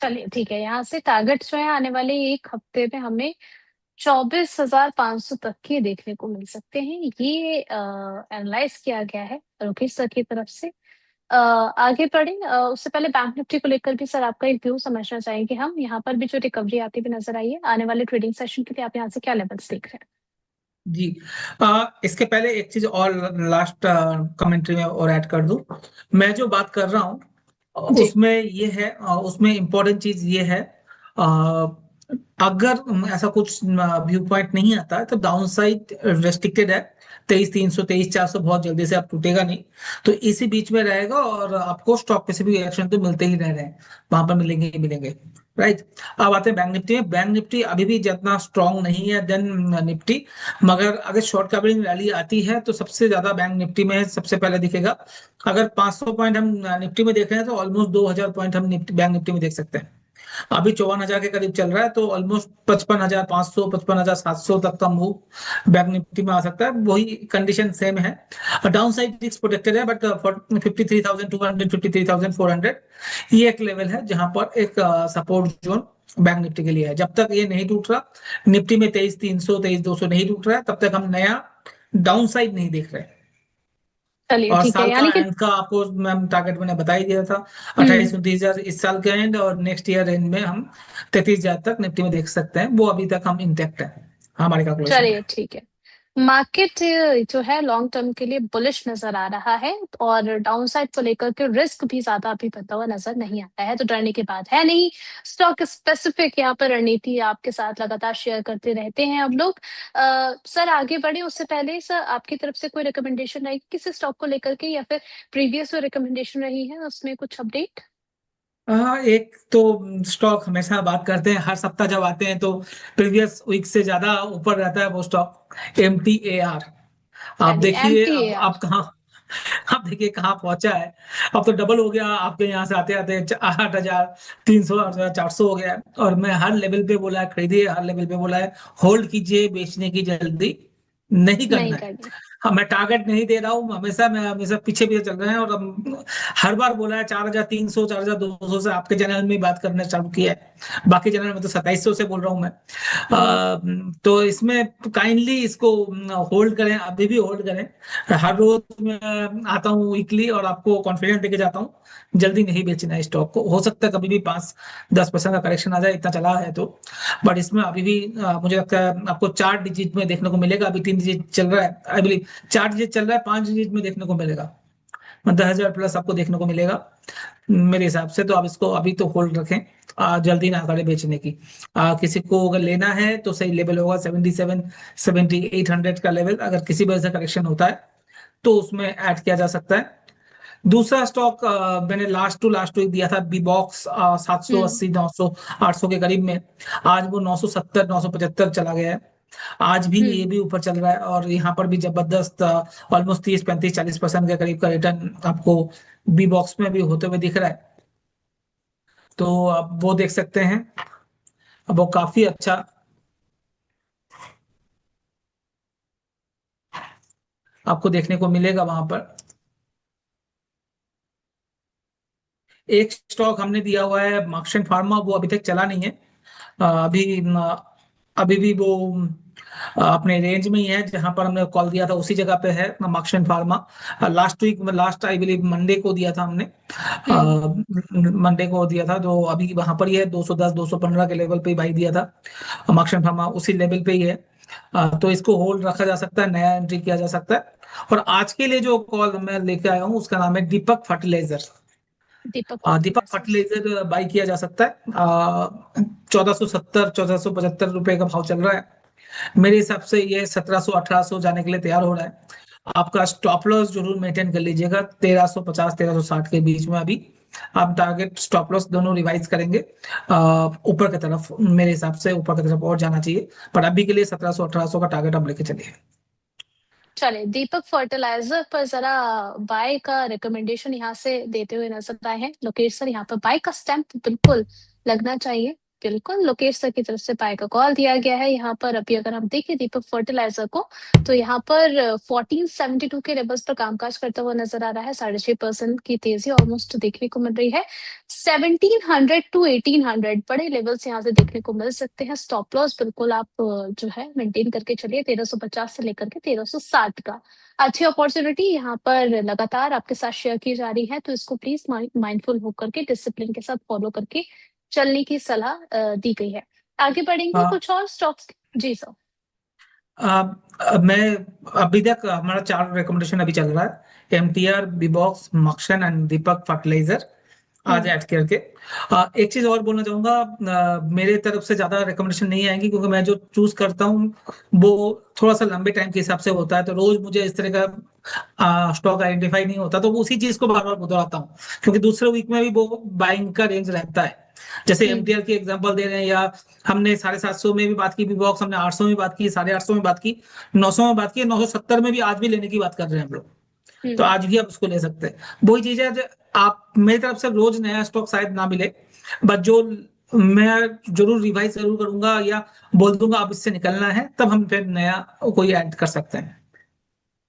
चलिए ठीक है, यहाँ से टारगेट जो है आने वाले एक हफ्ते में हमें 24,500 तक के देखने को मिल सकते हैं। ये एनालाइज किया गया है रुकेश सर की तरफ से। आगे बढ़े उससे पहले बैंक निफ्टी को लेकर भी सर आपका एक व्यू समझना चाहेंगे हम। यहाँ पर भी जो रिकवरी आती हुई नजर आई है, आने वाले ट्रेडिंग सेशन के लिए आप यहाँ से क्या लेवल्स देख रहे जी। इसके पहले एक चीज और लास्ट कमेंट्री में और ऐड कर दूं। मैं जो बात कर रहा हूं हैं? जी। उसमें ये है, उसमें इम्पोर्टेंट चीज ये है, अ, अगर ऐसा कुछ व्यू पॉइंट नहीं आता है तो डाउन साइड रेस्ट्रिक्टेड है। 23,300 23,400 बहुत जल्दी से आप टूटेगा नहीं। तो इसी बीच में रहेगा और आपको स्टॉक स्पेसिफिक रिएक्शन तो मिलते ही रह रहे हैं, वहां पर मिलेंगे ही मिलेंगे। राइट। अब आते हैं बैंक निफ्टी में। बैंक निफ्टी अभी भी जितना स्ट्रांग नहीं है देन निफ्टी, मगर अगर शॉर्ट कवरिंग रैली आती है तो सबसे ज्यादा बैंक निफ्टी में सबसे पहले दिखेगा। अगर 500 पॉइंट हम निफ्टी में देख रहे हैं तो ऑलमोस्ट 2,000 पॉइंट हम बैंक निफ्टी में देख सकते हैं। अभी 54,000 के करीब चल रहा है तो ऑलमोस्ट 55,500 55,700 तक का मूव बैंक निफ्टी में आ सकता है। वही कंडीशन सेम है। डाउन साइड रिस्क प्रोटेक्टेड है बट 53,200 53,400 ये एक लेवल है जहां पर एक सपोर्ट जोन बैंक निफ्टी के लिए है। जब तक ये नहीं टूट रहा, निफ्टी में 23,300 23,200 नहीं टूट रहा है, तब तक हम नया डाउन साइड नहीं देख रहे। चलिए और ठीक है, साल का यानी कि एंड का आपको मैम टारगेट मैंने बता ही दिया था। हम्म 28-29 हजार इस साल के एंड, और नेक्स्ट ईयर एंड में हम 33,000 तक निफ्टी में देख सकते हैं। वो अभी तक हम इंटेक्ट है हमारे कैलकुलेशन में। चलिए ठीक है। मार्केट जो है लॉन्ग टर्म के लिए बुलिश नजर आ रहा है, और डाउन साइड को लेकर के रिस्क भी ज्यादा अभी बनता हुआ नजर नहीं आता है, तो डरने की बात है नहीं। स्टॉक स्पेसिफिक यहाँ पर रणनीति आपके साथ लगातार शेयर करते रहते हैं हम लोग। सर आगे बढ़े उससे पहले सर आपकी तरफ से कोई रिकमेंडेशन रहेगी किसी स्टॉक को लेकर के, या फिर प्रीवियस जो रिकमेंडेशन रही है उसमें कुछ अपडेट? हाँ, एक तो स्टॉक हमेशा बात करते हैं, हर सप्ताह जब आते हैं तो प्रीवियस वीक से ज्यादा ऊपर रहता है वो स्टॉक, MTAR। आप चलिए एम देखिए टी ए अब आर आप कहाँ, आप देखिए कहाँ पहुंचा है। अब तो डबल हो गया आपके यहाँ से आते आते 8,300 8,400 हो गया है। और मैं हर लेवल पे बोला है खरीदिए, हर लेवल पे बोला है होल्ड कीजिए, बेचने की जल्दी नहीं नहीं करना है। करनी। हाँ, मैं टारगेट नहीं दे रहा हूँ, हमेशा मैं हमेशा पीछे पीछे चल रहे हैं। और अब हर बार बोला है 4,300 4,200 से आपके चैनल में बात करना चालू किया है। बाकी चैनल में तो 2,700 से बोल रहा हूँ मैं। हम्म तो इसमें काइंडली इसको होल्ड करें, अभी भी होल्ड करें। हर रोज मैं आता हूँ वीकली और आपको कॉन्फिडेंस देके जाता हूँ। जल्दी नहीं बेचना है स्टॉक को। हो सकता है कभी भी 5-10% का करेक्शन आ जाए, इतना चला है तो। बट इसमें अभी भी मुझे लगता है आपको 4 डिजिट में देखने को मिलेगा। अभी 3 डिजिट चल रहा है, आई बिलीव 4 डिजिट चल रहा है, 5 डिजिट में देखने को मिलेगा। 10,000 प्लस आपको देखने को मिलेगा मेरे हिसाब से। तो आप इसको अभी तो होल्ड रखें, जल्दी ना करें बेचने की। किसी को अगर लेना है तो सही लेवल होगा 77 7800 का लेवल। अगर किसी वजह से करेक्शन होता है तो उसमें ऐड किया जा सकता है। दूसरा स्टॉक मैंने लास्ट वीक दिया था बी बॉक्स, 780 900 800 के करीब में। आज वो 970 975 चला गया है। आज भी ये हम्म भी ऊपर चल रहा है और यहाँ पर भी जबरदस्त ऑलमोस्ट 30 35 40% के करीब का रिटर्न आपको बी बॉक्स में भी होते हुए दिख रहा है। तो आप वो देख सकते हैं। अब वो काफी अच्छा आपको देखने को मिलेगा वहां पर। एक स्टॉक हमने दिया हुआ है मार्क्स एंड फार्मा, वो अभी तक चला नहीं है। अभी भी वो अपने रेंज में ही है जहां पर हमने कॉल दिया था, उसी जगह पे है Marks and Pharma. Last week में, लास्ट आई बिलीव मंडे को दिया था हमने। हम्म मंडे को दिया था तो अभी वहां पर ही है, 210 215 के लेवल पे ही भाई दिया था। मार्क्स एंड फार्मा उसी लेवल पे ही है। तो इसको होल्ड रखा जा सकता है, नया एंट्री किया जा सकता है। और आज के लिए जो कॉल मैं लेके आया हूँ उसका नाम है Deepak fertiliser. Deepak Deepak fertilisers. Fertiliser buy किया जा सकता है। 1,470 1,475 रुपए का भाव चल रहा है। मेरे हिसाब से ये 1,700 1,800 जाने के लिए तैयार हो रहा है। आपका स्टॉप लॉस जरूर मेंटेन कर लीजिएगा 1,350 1,360 के बीच में। अभी आप टारगेट स्टॉप लॉस दोनों रिवाइज करेंगे ऊपर की तरफ, मेरे हिसाब से ऊपर की तरफ और जाना चाहिए। पर अभी के लिए 1,700 1,800 का टारगेट आप लेके चलिए। चलिए दीपक फर्टिलाइजर पर जरा बाय का रिकमेंडेशन यहाँ से देते हुए नजर आए हैं लोकेश सर। यहाँ पर बाय का स्टैंप बिल्कुल लगना चाहिए, बिल्कुल लोकेश सर की तरफ से बाय का कॉल दिया गया है यहाँ पर। अभी अगर हम देखें दीपक फर्टिलाइजर को, तो यहाँ पर 1472 के लेवल्स पर कामकाज करता हुआ नजर आ रहा है। 6.5% की तेजी ऑलमोस्ट देखने को मिल रही है। 1700 टू 1800 बड़े लेवल्स यहाँ से देखने को मिल सकते हैं। स्टॉप लॉस बिल्कुल आप जो है मेंटेन करके चलिए 1350 से लेकर के 1360 का। अच्छी अपॉर्चुनिटी यहाँ पर लगातार आपके साथ शेयर की जा रही है, तो इसको प्लीज माइंडफुल होकर के डिसिप्लिन के साथ फॉलो करके चलने की सलाह दी गई है। आगे बढ़ेंगे आ, कुछ और स्टॉक्स। जी सर। मैं अभी तक हमारा 4 रिकमेंडेशन अभी चल रहा है, एमटीआर, बीबॉक्स, मक्सन एंड दीपक फर्टिलाइजर आज हम्म। ऐड करके। एक चीज और बोलना चाहूंगा, मेरे तरफ से ज्यादा रिकमेंडेशन नहीं आएंगी क्योंकि मैं जो चूज करता हूँ वो थोड़ा सा लंबे टाइम के हिसाब से होता है, तो रोज मुझे इस तरह का स्टॉक आइडेंटिफाई नहीं होता, तो वो उसी चीज को बार बार दोहराता हूँ क्योंकि दूसरे वीक में भी वो बाइंग का रेंज रहता है। जैसे हम्म। एमटीआर की एग्जांपल दे रहे हैं, या हमने 750 में भी बात की, बीबॉक्स हमने 800 में बात की, 850 में बात की, 900 में बात की, 970 में भी आज भी लेने की बात कर रहे हैं हम लोग। तो हम्म। आज भी आप उसको ले सकते हैं। वही चीज है आप मेरी तरफ से रोज नया स्टॉक शायद ना मिले, बट जो मैं जरूर रिवाइज जरूर करूंगा या बोल दूंगा अब इससे निकलना है, तब हम फिर नया कोई ऐड कर सकते हैं।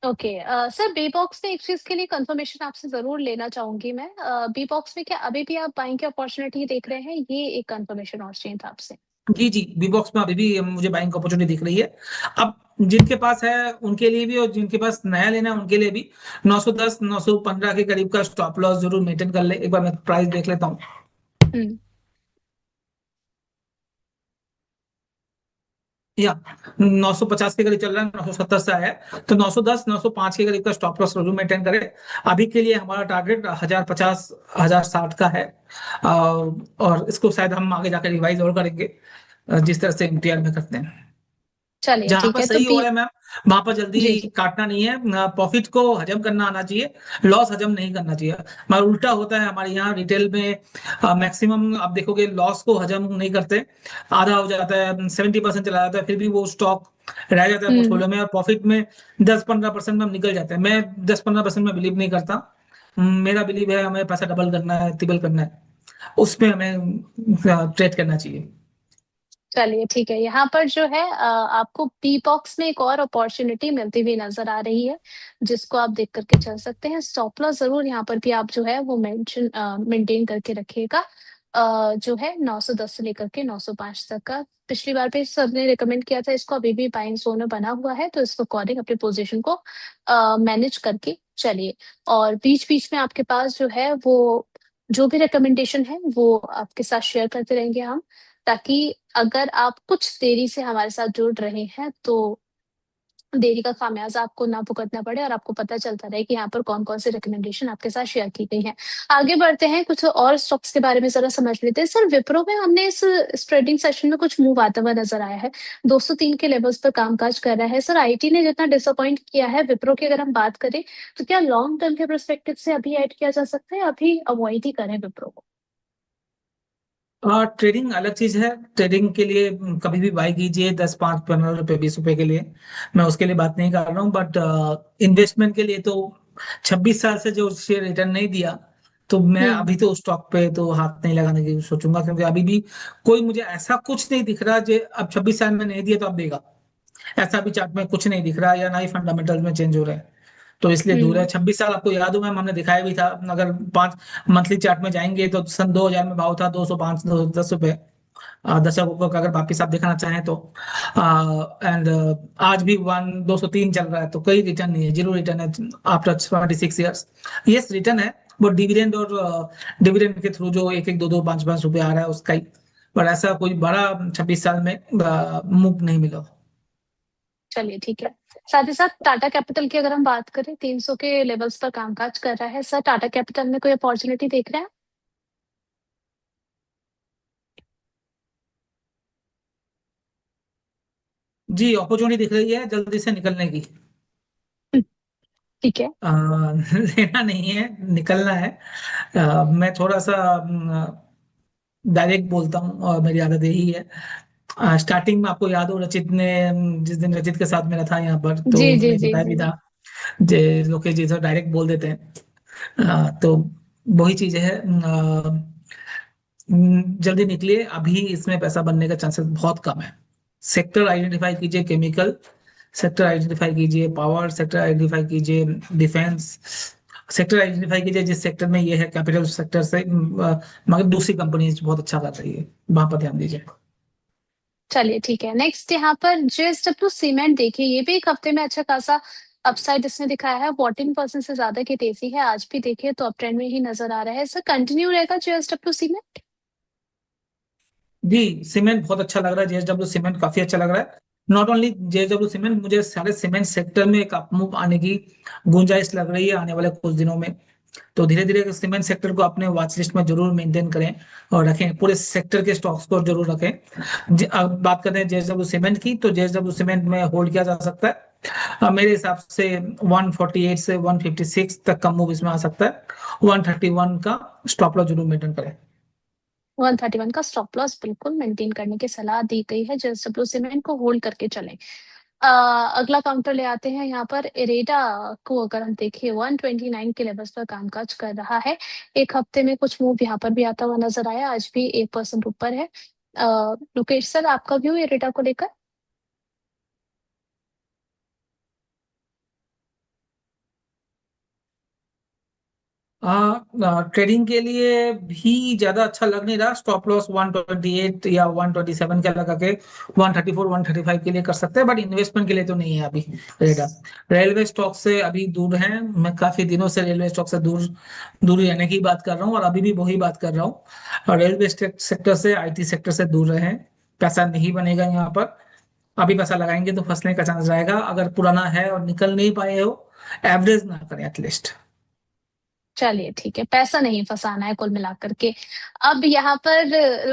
ओके सर, बी बॉक्स में एक चीज के लिए कंफर्मेशन आपसे जरूर लेना चाहूंगी मैं। बी बॉक्स में क्या अभी भी आप बाइंग की अपॉर्चुनिटी देख रहे हैं? ये एक कंफर्मेशन और चाहिए था आपसे। जी जी, बी बॉक्स में अभी भी मुझे बाइंग अपॉर्चुनिटी दिख रही है। अब जिनके पास है उनके लिए भी और जिनके पास नया लेना है उनके लिए भी 910 915 के करीब का स्टॉप लॉस जरूर मेंटेन कर ले। एक बार मैं प्राइस देख लेता हूँ। हम्म। या 950 के करीब चल रहा है, 970 से आया है, तो 910 905 के करीब का स्टॉप लॉस जरूर मेंटेन करें। अभी के लिए हमारा टारगेट 1050 1060 का है। और इसको शायद हम आगे जाकर रिवाइज और करेंगे, जिस तरह से एमटीआर में करते हैं। चलिए जहां ठीक पर है, तो सही हो बी। रहा है मैम, वहां पर जल्दी जी जी। काटना नहीं है, प्रॉफिट को हजम करना आना चाहिए, लॉस हजम नहीं करना चाहिए। मगर उल्टा होता है हमारे यहाँ रिटेल में, मैक्सिमम आप देखोगे लॉस को हजम नहीं करते। आधा हो जाता है, 70% चला जाता है, फिर भी वो स्टॉक रह जाता है हम्म। पोर्टफोलियो में, और प्रॉफिट में 10-15% में हम निकल जाते हैं। मैं 10-15% में बिलीव नहीं करता। मेरा बिलीव है हमें पैसा डबल करना है, ट्रिपल करना है, उसमें हमें ट्रेड करना चाहिए। चलिए ठीक है, यहाँ पर जो है आपको पी बॉक्स में एक और अपॉर्चुनिटी मिलती हुई नजर आ रही है, जिसको आप देख करके चल सकते हैं। स्टॉप लॉस जरूर यहाँ पर भी आप जो है वो मेंटेन करके रखिएगा। जो है 910 से लेकर के 905 तक का। पिछली बार भी सर ने रिकमेंड किया था इसको, अभी भी बाइंग जोन में बना हुआ है, तो इसको अकॉर्डिंग अपनी पोजीशन को मैनेज करके चलिए। और बीच बीच में आपके पास जो है वो जो भी रिकमेंडेशन है वो आपके साथ शेयर करते रहेंगे हम, ताकि अगर आप कुछ देरी से हमारे साथ जुड़ रहे हैं तो देरी का खामियाजा आपको ना भुगतना पड़े और आपको पता चलता रहे कि यहाँ पर कौन कौन सी रिकमेंडेशन आपके साथ शेयर की गई है। आगे बढ़ते हैं, कुछ और स्टॉक्स के बारे में जरा समझ लेते हैं। सर, विप्रो में हमने इस ट्रेडिंग सेशन में कुछ मूव आता हुआ नजर आया है। 203 के लेवल्स पर कामकाज कर रहा है। सर, आईटी ने जितना डिसअपॉइंट किया है, विप्रो की अगर हम बात करें तो क्या लॉन्ग टर्म के परस्पेक्टिव से अभी ऐड किया जा सकता है, अभी अवॉइड ही करें विप्रो को? ट्रेडिंग अलग चीज है। ट्रेडिंग के लिए कभी भी बाई कीजिए, 10 5 15 रुपए 20 रुपए के लिए, मैं उसके लिए बात नहीं कर रहा हूँ। बट इन्वेस्टमेंट के लिए तो 26 साल से जो शेयर रिटर्न नहीं दिया, तो मैं हम्म। अभी तो उस स्टॉक पे तो हाथ नहीं लगाने की सोचूंगा, क्योंकि अभी भी कोई मुझे ऐसा कुछ नहीं दिख रहा जो अब 26 साल में नहीं दिया तो अब देगा। ऐसा भी चार्ट में कुछ नहीं दिख रहा, या ना ही फंडामेंटल्स में चेंज हो रहा है, तो इसलिए दूर है। हम्म। 26 साल आपको याद हो मैम, हमने दिखाया भी था। अगर 5 मंथली चार्ट में जाएंगे तो सन 2000 में भाव था 205 210 रुपए, दशकों का अगर वापिस आप देखना चाहें तो। एंड आज भी 203 चल रहा है, तो कोई रिटर्न नहीं है, जीरो रिटर्न है आफ्टर 26 ईयर्स। यस रिटर्न है, वो डिविडेंड और डिविडेंड के थ्रू जो एक एक दो दो 5 5 रुपए आ रहा है उसका ही। पर ऐसा कोई बड़ा 26 साल में मूव नहीं मिला। चलिए ठीक है। साथ ही साथ टाटा कैपिटल की अगर हम बात करें, 300 के लेवल्स पर कामकाज कर रहा है। सर, टाटा कैपिटल में कोई अपॉर्चुनिटी देख रहे हैं? जी, अपॉर्चुनिटी दिख रही है जल्दी से निकलने की। हम्म। ठीक है। लेना नहीं है, निकलना है। मैं थोड़ा सा डायरेक्ट बोलता हूँ और मेरी आदत यही है। स्टार्टिंग में आपको याद हो रचित ने, जिस दिन रचित के साथ मेरा था यहाँ पर, तो जी जी उन्होंने जी बताया जी भी जी। था जे लोकेश जी तो डायरेक्ट बोल देते हैं। तो वही चीज है। जल्दी निकलिए, अभी इसमें पैसा बनने का चांसेस बहुत कम है। सेक्टर आइडेंटिफाई कीजिए, केमिकल सेक्टर आइडेंटिफाई कीजिए, पावर सेक्टर आइडेंटिफाई कीजिए, डिफेंस सेक्टर आइडेंटिफाई कीजिए, जिस सेक्टर में ये है कैपिटल सेक्टर से मगर दूसरी कंपनीज बहुत अच्छा कर रही है, वहां पर ध्यान दीजिए। चलिए ठीक है, नेक्स्ट यहाँ पर जेएसडब्ल्यू सीमेंट देखिए, ये भी एक हफ्ते में अच्छा खासा अपसाइड इसने दिखाया है, 14% से ज्यादा की तेजी है, आज भी देखिए तो अप ट्रेंड में ही नजर आ रहा है। सर कंटिन्यू रहेगा जेएसडब्ल्यू सीमेंट? जी, सीमेंट बहुत अच्छा लग रहा है, जेएसडब्ल्यू सीमेंट काफी अच्छा लग रहा है। नॉट ओनली जेएसडब्ल्यू सीमेंट, मुझे सारे सीमेंट सेक्टर में एक अपमूव आने की गुंजाइश लग रही है आने वाले कुछ दिनों में। तो धीरे धीरे सीमेंट सेक्टर को अपने वॉच लिस्ट में जरूर मेंटेन करें और रखें, पूरे सेक्टर के स्टॉक्स को जरूर रखें। अब बात करते हैं जेएसडब्ल्यू सीमेंट की, तो जेएसडब्ल्यू सीमेंट में होल्ड किया जा सकता है। मेरे हिसाब से 148 से 156 तक का मूव इसमें आ सकता है। 131 का स्टॉप लॉस जरूर मेंटेन करें। 131 का स्टॉप लॉस बिल्कुल मेंटेन करने की सलाह दी गई है, जेएसडब्ल्यू सीमेंट को होल्ड करके चलें। अगला काउंटर ले आते हैं यहाँ पर इरेडा को, अगर हम देखें 129 के लेवल्स पर कामकाज कर रहा है। एक हफ्ते में कुछ मूव यहाँ पर भी आता हुआ नजर आया, आज भी 1% ऊपर है। लोकेश सर, आपका व्यू इरेडा को लेकर? ट्रेडिंग के लिए भी ज्यादा अच्छा लग नहीं रहा। स्टॉप लॉस 128 या 127 का लगा के 134 135 के लिए कर सकते हैं, बट इन्वेस्टमेंट के लिए तो नहीं है अभी रेडा। रेलवे स्टॉक से अभी दूर है, मैं काफी दिनों से रेलवे स्टॉक से दूर दूर रहने की बात कर रहा हूँ और अभी भी वही बात कर रहा हूँ। और रेलवे सेक्टर से, आईटी सेक्टर से दूर रहे, पैसा नहीं बनेगा यहाँ पर। अभी पैसा लगाएंगे तो फंसने का चांस रहेगा, अगर पुराना है और निकल नहीं पाए हो, एवरेज ना करें एटलीस्ट। चलिए ठीक है, पैसा नहीं फंसाना है कुल मिलाकर के। अब यहाँ पर